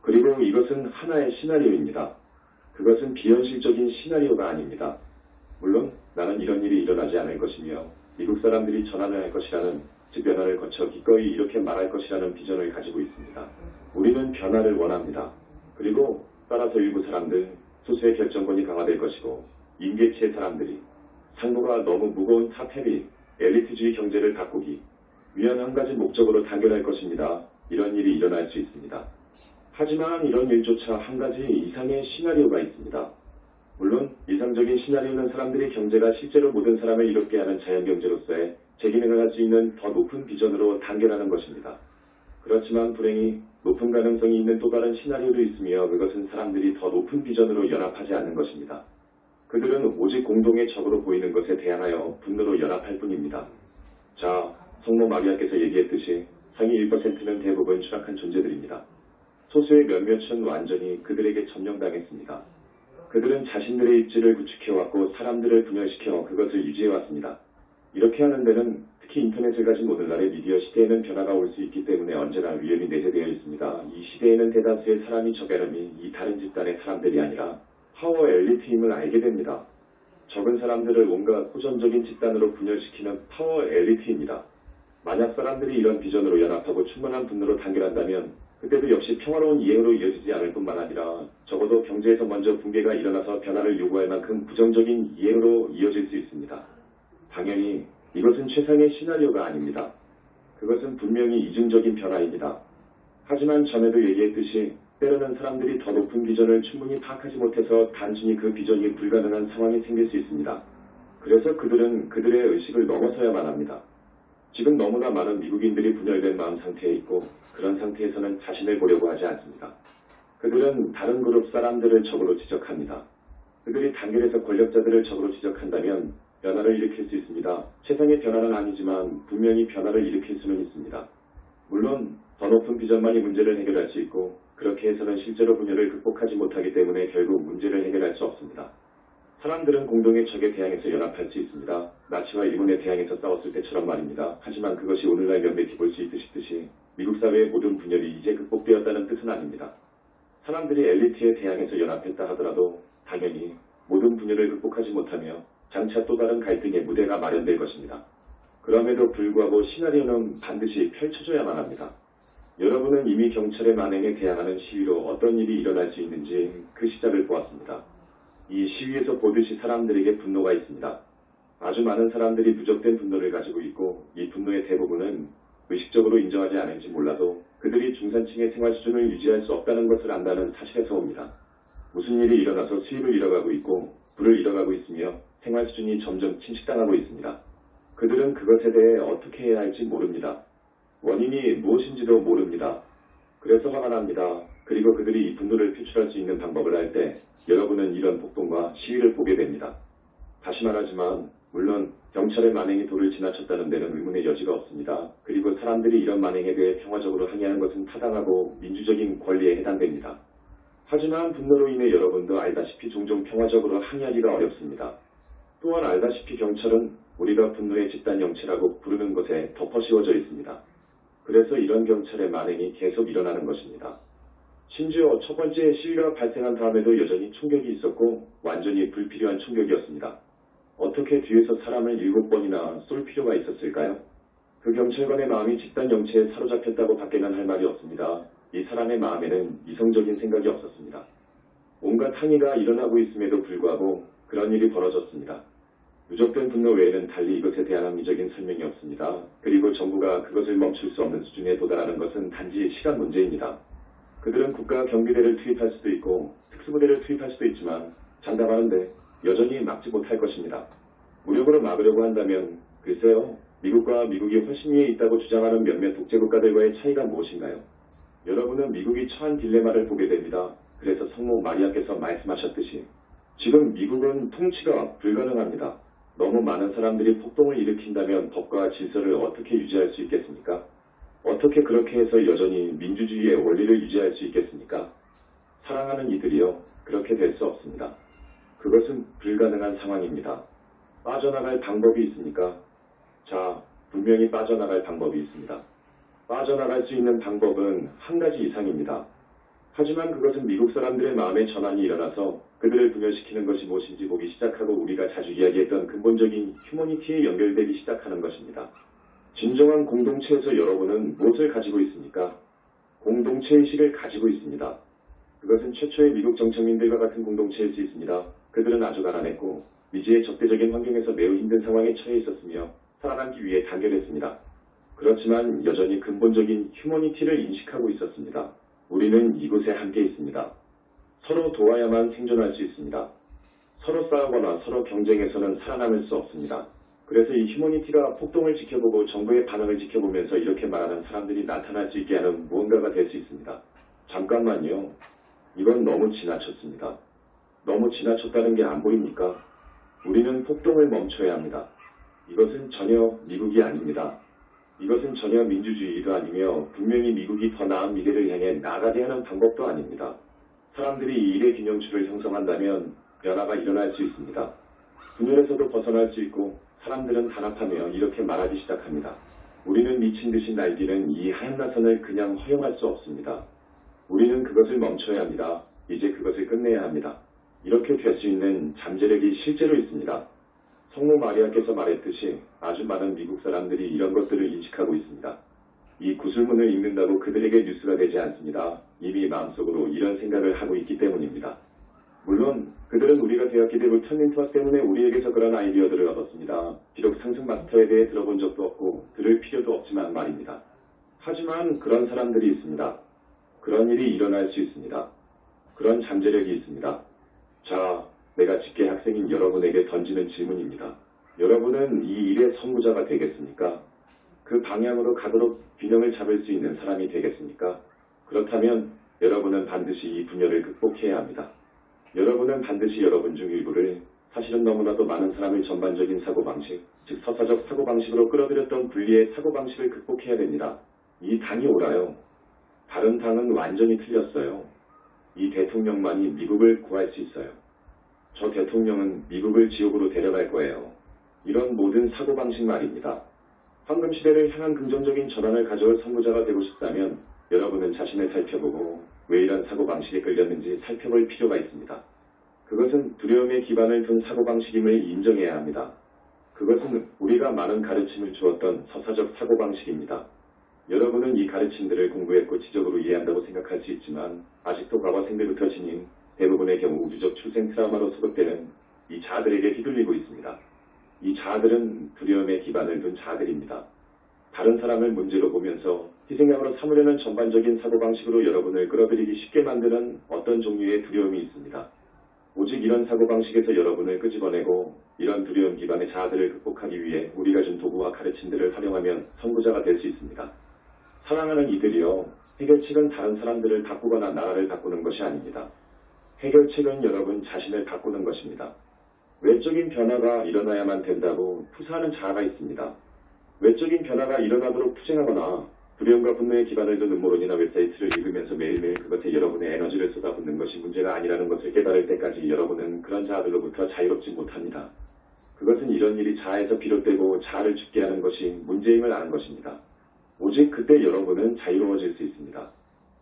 그리고 이것은 하나의 시나리오입니다. 그것은 비현실적인 시나리오가 아닙니다. 물론 나는 이런 일이 일어나지 않을 것이며 미국 사람들이 전환을 할 것이라는 즉 변화를 거쳐 기꺼이 이렇게 말할 것이라는 비전을 가지고 있습니다. 우리는 변화를 원합니다. 그리고 따라서 일부 사람들, 소수의 결정권이 강화될 것이고 임계치의 사람들이 상부가 너무 무거운 탑-헤비, 엘리트주의 경제를 가꾸기 위한 한 가지 목적으로 단결할 것입니다. 이런 일이 일어날 수 있습니다. 하지만 이런 일조차 한 가지 이상의 시나리오가 있습니다. 물론 이상적인 시나리오는 사람들이 경제가 실제로 모든 사람을 이롭게 하는 자연경제로서의 제 기능을 할 수 있는 더 높은 비전으로 단결하는 것입니다. 그렇지만 불행히 높은 가능성이 있는 또 다른 시나리오도 있으며 그것은 사람들이 더 높은 비전으로 연합하지 않는 것입니다. 그들은 오직 공동의 적으로 보이는 것에 대항하여 분노로 연합할 뿐입니다. 자, 성모 마리아께서 얘기했듯이 상위 1%는 대부분 추락한 존재들입니다. 소수의 몇몇은 완전히 그들에게 점령당했습니다. 그들은 자신들의 입지를 구축해왔고 사람들을 분열시켜 그것을 유지해왔습니다. 이렇게 하는 데는 특히 인터넷을 가진 오늘날의 미디어 시대에는 변화가 올 수 있기 때문에 언제나 위험이 내재되어 있습니다. 이 시대에는 대다수의 사람이 저개념이 이 다른 집단의 사람들이 아니라 파워 엘리트임을 알게 됩니다. 적은 사람들을 온갖 호전적인 집단으로 분열시키는 파워 엘리트입니다. 만약 사람들이 이런 비전으로 연합하고 충만한 분노로 단결한다면 그때도 역시 평화로운 이행으로 이어지지 않을 뿐만 아니라 적어도 경제에서 먼저 붕괴가 일어나서 변화를 요구할 만큼 부정적인 이행으로 이어질 수 있습니다. 당연히 이것은 최상의 시나리오가 아닙니다. 그것은 분명히 이중적인 변화입니다. 하지만 전에도 얘기했듯이 때로는 사람들이 더 높은 비전을 충분히 파악하지 못해서 단순히 그 비전이 불가능한 상황이 생길 수 있습니다. 그래서 그들은 그들의 의식을 넘어서야만 합니다. 지금 너무나 많은 미국인들이 분열된 마음 상태에 있고 그런 상태에서는 자신을 보려고 하지 않습니다. 그들은 다른 그룹 사람들을 적으로 지적합니다. 그들이 단결해서 권력자들을 적으로 지적한다면 변화를 일으킬 수 있습니다. 최상의 변화는 아니지만 분명히 변화를 일으킬 수는 있습니다. 물론 더 높은 비전만이 문제를 해결할 수 있고 그렇게 해서는 실제로 분열을 극복하지 못하기 때문에 결국 문제를 해결할 수 없습니다. 사람들은 공동의 적에 대항해서 연합할 수 있습니다. 나치와 일본에 대항해서 싸웠을 때처럼 말입니다. 하지만 그것이 오늘날 면밀히 볼 수 있듯이 미국 사회의 모든 분열이 이제 극복되었다는 뜻은 아닙니다. 사람들이 엘리트에 대항해서 연합했다 하더라도 당연히 모든 분열을 극복하지 못하며 장차 또 다른 갈등의 무대가 마련될 것입니다. 그럼에도 불구하고 시나리오는 반드시 펼쳐져야만 합니다. 여러분은 이미 경찰의 만행에 대항하는 시위로 어떤 일이 일어날 수 있는지 그 시작을 보았습니다. 이 시위에서 보듯이 사람들에게 분노가 있습니다. 아주 많은 사람들이 누적된 분노를 가지고 있고 이 분노의 대부분은 의식적으로 인정하지 않을지 몰라도 그들이 중산층의 생활 수준을 유지할 수 없다는 것을 안다는 사실에서 옵니다. 무슨 일이 일어나서 수입을 잃어가고 있고 부를 잃어가고 있으며 생활 수준이 점점 침식당하고 있습니다. 그들은 그것에 대해 어떻게 해야 할지 모릅니다. 원인이 무엇인지도 모릅니다. 그래서 화가 납니다. 그리고 그들이 이 분노를 표출할 수 있는 방법을 할 때 여러분은 이런 폭동과 시위를 보게 됩니다. 다시 말하지만 물론 경찰의 만행이 도를 지나쳤다는 데는 의문의 여지가 없습니다. 그리고 사람들이 이런 만행에 대해 평화적으로 항의하는 것은 타당하고 민주적인 권리에 해당됩니다. 하지만 분노로 인해 여러분도 알다시피 종종 평화적으로 항의하기가 어렵습니다. 또한 알다시피 경찰은 우리가 분노의 집단 영체라고 부르는 것에 덮어씌워져 있습니다. 그래서 이런 경찰의 만행이 계속 일어나는 것입니다. 심지어 첫 번째 시위가 발생한 다음에도 여전히 충격이 있었고 완전히 불필요한 충격이었습니다. 어떻게 뒤에서 사람을 7번이나 쏠 필요가 있었을까요? 그 경찰관의 마음이 집단 영체에 사로잡혔다고 밖에는 할 말이 없습니다. 이 사람의 마음에는 이성적인 생각이 없었습니다. 온갖 항의가 일어나고 있음에도 불구하고 그런 일이 벌어졌습니다. 누적된 분노 외에는 달리 이것에 대한 합리적인 설명이 없습니다. 그리고 정부가 그것을 멈출 수 없는 수준에 도달하는 것은 단지 시간 문제입니다. 그들은 국가 경비대를 투입할 수도 있고 특수부대를 투입할 수도 있지만 장담하는데 여전히 막지 못할 것입니다. 무력으로 막으려고 한다면 글쎄요, 미국과 미국이 훨씬 위에 있다고 주장하는 몇몇 독재국가들과의 차이가 무엇인가요? 여러분은 미국이 처한 딜레마를 보게 됩니다. 그래서 성모 마리아께서 말씀하셨듯이 지금 미국은 통치가 불가능합니다. 너무 많은 사람들이 폭동을 일으킨다면 법과 질서를 어떻게 유지할 수 있겠습니까? 어떻게 그렇게 해서 여전히 민주주의의 원리를 유지할 수 있겠습니까? 사랑하는 이들이요, 그렇게 될 수 없습니다. 그것은 불가능한 상황입니다. 빠져나갈 방법이 있습니까? 자, 분명히 빠져나갈 방법이 있습니다. 빠져나갈 수 있는 방법은 한 가지 이상입니다. 하지만 그것은 미국 사람들의 마음의 전환이 일어나서 그들을 분열시키는 것이 무엇인지 보기 시작하고 우리가 자주 이야기했던 근본적인 휴머니티에 연결되기 시작하는 것입니다. 진정한 공동체에서 여러분은 무엇을 가지고 있습니까? 공동체의식을 가지고 있습니다. 그것은 최초의 미국 정착민들과 같은 공동체일 수 있습니다. 그들은 아주 가난했고 미지의 적대적인 환경에서 매우 힘든 상황에 처해 있었으며 살아남기 위해 단결했습니다. 그렇지만 여전히 근본적인 휴머니티를 인식하고 있었습니다. 우리는 이곳에 함께 있습니다. 서로 도와야만 생존할 수 있습니다. 서로 싸우거나 서로 경쟁해서는 살아남을 수 없습니다. 그래서 이 휴머니티가 폭동을 지켜보고 정부의 반응을 지켜보면서 이렇게 말하는 사람들이 나타날 수 있게 하는 무언가가 될 수 있습니다. 잠깐만요. 이건 너무 지나쳤습니다. 너무 지나쳤다는 게 안 보입니까? 우리는 폭동을 멈춰야 합니다. 이것은 전혀 미국이 아닙니다. 이것은 전혀 민주주의도 아니며 분명히 미국이 더 나은 미래를 향해 나아가게 하는 방법도 아닙니다. 사람들이 이 일의 균형추를 형성한다면 변화가 일어날 수 있습니다. 분열에서도 벗어날 수 있고 사람들은 단합하며 이렇게 말하기 시작합니다. 우리는 미친 듯이 날뛰는 이 하얀 나선을 그냥 허용할 수 없습니다. 우리는 그것을 멈춰야 합니다. 이제 그것을 끝내야 합니다. 이렇게 될 수 있는 잠재력이 실제로 있습니다. 성모 마리아께서 말했듯이 아주 많은 미국 사람들이 이런 것들을 인식하고 있습니다. 이 구슬문을 읽는다고 그들에게 뉴스가 되지 않습니다. 이미 마음속으로 이런 생각을 하고 있기 때문입니다. 물론 그들은 우리가 되었기 때문에 천린투와 때문에 우리에게서 그런 아이디어들을 얻었습니다. 비록 상승 마스터에 대해 들어본 적도 없고 들을 필요도 없지만 말입니다. 하지만 그런 사람들이 있습니다. 그런 일이 일어날 수 있습니다. 그런 잠재력이 있습니다. 자, 내가 직계 학생인 여러분에게 던지는 질문입니다. 여러분은 이 일의 선구자가 되겠습니까? 그 방향으로 가도록 균형을 잡을 수 있는 사람이 되겠습니까? 그렇다면 여러분은 반드시 이 분열을 극복해야 합니다. 여러분은 반드시 여러분 중 일부를 사실은 너무나도 많은 사람의 전반적인 사고방식, 즉 서사적 사고방식으로 끌어들였던 분리의 사고방식을 극복해야 됩니다. 이 당이 옳아요. 다른 당은 완전히 틀렸어요. 이 대통령만이 미국을 구할 수 있어요. 저 대통령은 미국을 지옥으로 데려갈 거예요. 이런 모든 사고방식 말입니다. 황금시대를 향한 긍정적인 전환을 가져올 선구자가 되고 싶다면 여러분은 자신을 살펴보고 왜 이런 사고방식에 끌렸는지 살펴볼 필요가 있습니다. 그것은 두려움에 기반을 둔 사고방식임을 인정해야 합니다. 그것은 우리가 많은 가르침을 주었던 서사적 사고방식입니다. 여러분은 이 가르침들을 공부했고 지적으로 이해한다고 생각할 수 있지만 아직도 과거 생대부터 지닌 대부분의 경우 우주적 출생 트라우마로 소급되는 이 자아들에게 휘둘리고 있습니다. 이 자아들은 두려움에 기반을 둔 자아들입니다. 다른 사람을 문제로 보면서 희생양으로 삼으려는 전반적인 사고방식으로 여러분을 끌어들이기 쉽게 만드는 어떤 종류의 두려움이 있습니다. 오직 이런 사고방식에서 여러분을 끄집어내고 이런 두려움 기반의 자아들을 극복하기 위해 우리가 준 도구와 가르침들을 활용하면 선구자가 될 수 있습니다. 사랑하는 이들이여, 해결책은 다른 사람들을 바꾸거나 나라를 바꾸는 것이 아닙니다. 해결책은 여러분 자신을 바꾸는 것입니다. 외적인 변화가 일어나야만 된다고 푸사하는 자아가 있습니다. 외적인 변화가 일어나도록 투쟁하거나 두려움과 분노에 기반을 둔 음모론이나 웹사이트를 읽으면서 매일매일 그것에 여러분의 에너지를 쏟아붓는 것이 문제가 아니라는 것을 깨달을 때까지 여러분은 그런 자아들로부터 자유롭지 못합니다. 그것은 이런 일이 자아에서 비롯되고 자아를 죽게 하는 것이 문제임을 아는 것입니다. 오직 그때 여러분은 자유로워질 수 있습니다.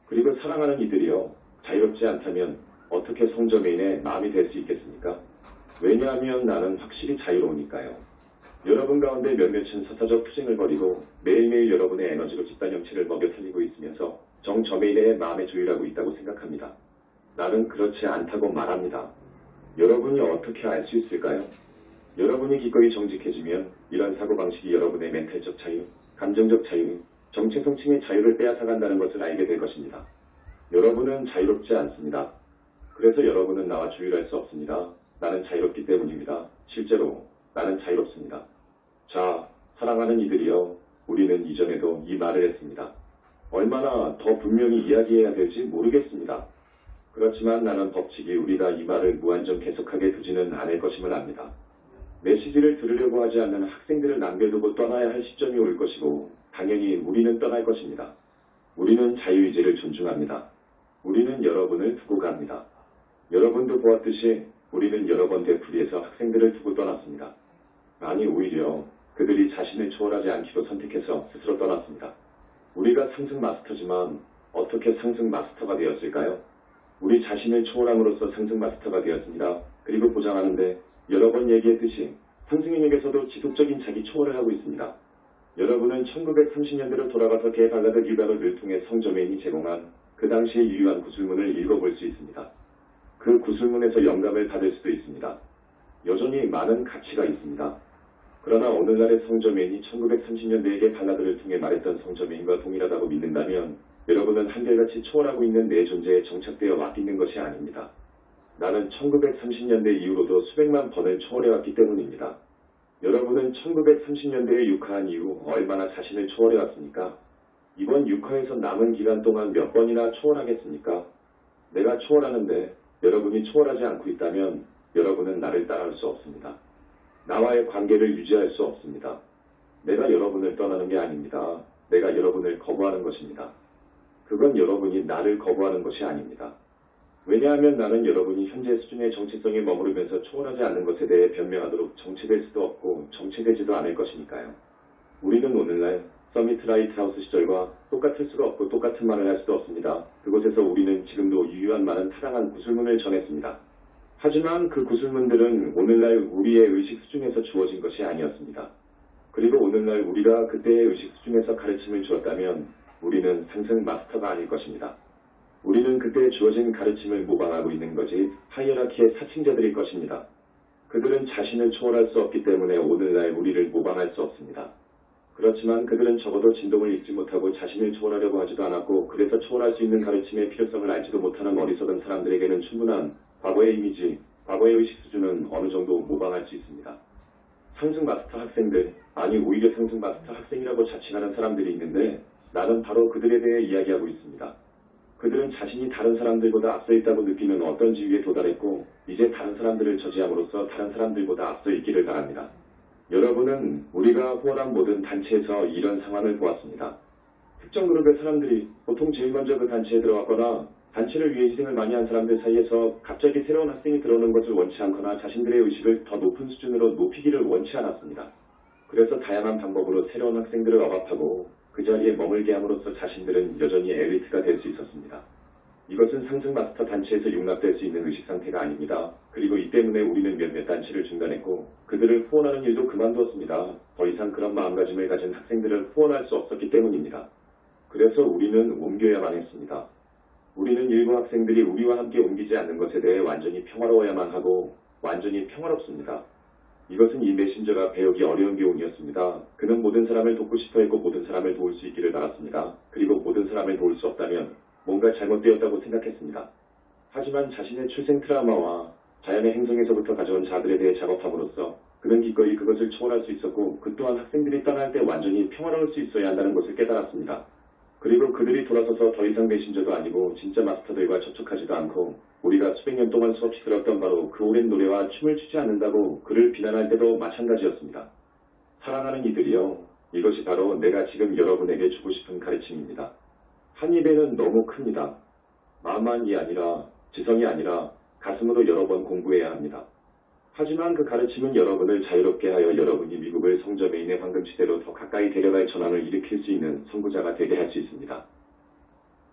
그리고 사랑하는 이들이여, 자유롭지 않다면 어떻게 성저메인의 마음이 될 수 있겠습니까? 왜냐하면 나는 확실히 자유로우니까요. 여러분 가운데 몇몇은 사사적 투쟁을 벌이고 매일매일 여러분의 에너지로 집단 형체를 먹여 살리고 있으면서 정저메인의 마음에 조율하고 있다고 생각합니다. 나는 그렇지 않다고 말합니다. 여러분이 어떻게 알 수 있을까요? 여러분이 기꺼이 정직해지면 이런 사고방식이 여러분의 멘탈적 자유, 감정적 자유, 정체 성층의 자유를 빼앗아간다는 것을 알게 될 것입니다. 여러분은 자유롭지 않습니다. 그래서 여러분은 나와 조율할 수 없습니다. 나는 자유롭기 때문입니다. 실제로 나는 자유롭습니다. 자, 사랑하는 이들이여, 우리는 이전에도 이 말을 했습니다. 얼마나 더 분명히 이야기해야 될지 모르겠습니다. 그렇지만 나는 법칙이 우리가 이 말을 무한정 계속하게 두지는 않을 것임을 압니다. 메시지를 들으려고 하지 않는 학생들을 남겨두고 떠나야 할 시점이 올 것이고 당연히 우리는 떠날 것입니다. 우리는 자유의지를 존중합니다. 우리는 여러분을 두고 갑니다. 여러분도 보았듯이 우리는 여러 번 되풀이해서 학생들을 두고 떠났습니다. 아니, 오히려 그들이 자신을 초월하지 않기로 선택해서 스스로 떠났습니다. 우리가 상승 마스터지만 어떻게 상승 마스터가 되었을까요? 우리 자신을 초월함으로써 상승 마스터가 되었습니다. 그리고 보장하는데 여러 번 얘기했듯이 상승인에게서도 지속적인 자기 초월을 하고 있습니다. 여러분은 1930년대로 돌아가서 개 발라드 일가를 통해 성저메인이 제공한 그 당시의 유효한 구술문을 읽어볼 수 있습니다. 그 구술문에서 영감을 받을 수도 있습니다. 여전히 많은 가치가 있습니다. 그러나 오늘날의 성저메인이 1930년대에게 발라드를 통해 말했던 성저메인과 동일하다고 믿는다면 여러분은 한결같이 초월하고 있는 내 존재에 정착되어 왔있는 것이 아닙니다. 나는 1930년대 이후로도 수백만 번을 초월해왔기 때문입니다. 여러분은 1930년대에 육화한 이후 얼마나 자신을 초월해왔습니까? 이번 육화에서 남은 기간 동안 몇 번이나 초월하겠습니까? 내가 초월하는데 여러분이 초월하지 않고 있다면 여러분은 나를 따라할 수 없습니다. 나와의 관계를 유지할 수 없습니다. 내가 여러분을 떠나는 게 아닙니다. 내가 여러분을 거부하는 것입니다. 그건 여러분이 나를 거부하는 것이 아닙니다. 왜냐하면 나는 여러분이 현재 수준의 정체성에 머무르면서 초월하지 않는 것에 대해 변명하도록 정체될 수도 없고 정체되지도 않을 것이니까요. 우리는 오늘날 서미트 라이트하우스 시절과 똑같을 수가 없고 똑같은 말을 할 수도 없습니다. 그곳에서 우리는 지금도 유효한 많은 타당한 구술문을 전했습니다. 하지만 그 구술문들은 오늘날 우리의 의식 수준에서 주어진 것이 아니었습니다. 그리고 오늘날 우리가 그때의 의식 수준에서 가르침을 주었다면 우리는 상승 마스터가 아닐 것입니다. 우리는 그때 주어진 가르침을 모방하고 있는 것이 하이어라키의 사칭자들일 것입니다. 그들은 자신을 초월할 수 없기 때문에 오늘날 우리를 모방할 수 없습니다. 그렇지만 그들은 적어도 진동을 읽지 못하고 자신을 초월하려고 하지도 않았고 그래서 초월할 수 있는 가르침의 필요성을 알지도 못하는 어리석은 사람들에게는 충분한 과거의 이미지, 과거의 의식 수준은 어느 정도 모방할 수 있습니다. 상승 마스터 학생들, 아니 오히려 상승 마스터 학생이라고 자칭하는 사람들이 있는데 나는 바로 그들에 대해 이야기하고 있습니다. 그들은 자신이 다른 사람들보다 앞서 있다고 느끼는 어떤 지위에 도달했고 이제 다른 사람들을 저지함으로써 다른 사람들보다 앞서 있기를 바랍니다. 여러분은 우리가 후원한 모든 단체에서 이런 상황을 보았습니다. 특정 그룹의 사람들이 보통 제일 먼저 그 단체에 들어왔거나 단체를 위해 희생을 많이 한 사람들 사이에서 갑자기 새로운 학생이 들어오는 것을 원치 않거나 자신들의 의식을 더 높은 수준으로 높이기를 원치 않았습니다. 그래서 다양한 방법으로 새로운 학생들을 억압하고 그 자리에 머물게 함으로써 자신들은 여전히 엘리트가 될 수 있었습니다. 이것은 상승 마스터 단체에서 용납될 수 있는 의식 상태가 아닙니다. 그리고 이 때문에 우리는 몇몇 단체를 중단했고 그들을 후원하는 일도 그만두었습니다. 더 이상 그런 마음가짐을 가진 학생들을 후원할 수 없었기 때문입니다. 그래서 우리는 옮겨야만 했습니다. 우리는 일부 학생들이 우리와 함께 옮기지 않는 것에 대해 완전히 평화로워야만 하고 완전히 평화롭습니다. 이것은 이 메신저가 배우기 어려운 교훈이었습니다. 그는 모든 사람을 돕고 싶어 했고 모든 사람을 도울 수 있기를 바랐습니다. 그리고 모든 사람을 도울 수 없다면 뭔가 잘못되었다고 생각했습니다. 하지만 자신의 출생 트라우마와 자연의 행성에서부터 가져온 자들에 대해 작업함으로써 그는 기꺼이 그것을 초월할 수 있었고 그 또한 학생들이 떠날 때 완전히 평화로울 수 있어야 한다는 것을 깨달았습니다. 그리고 그들이 돌아서서 더 이상 메신저도 아니고 진짜 마스터들과 접촉하지도 않고 우리가 수백 년 동안 수없이 들었던 바로 그 오랜 노래와 춤을 추지 않는다고 그를 비난할 때도 마찬가지였습니다. 사랑하는 이들이여, 이것이 바로 내가 지금 여러분에게 주고 싶은 가르침입니다. 한 입에는 너무 큽니다. 마음만이 아니라 지성이 아니라 가슴으로 여러 번 공부해야 합니다. 하지만 그 가르침은 여러분을 자유롭게 하여 여러분이 미국을 성저 메인의 황금시대로 더 가까이 데려갈 전환을 일으킬 수 있는 선구자가 되게 할 수 있습니다.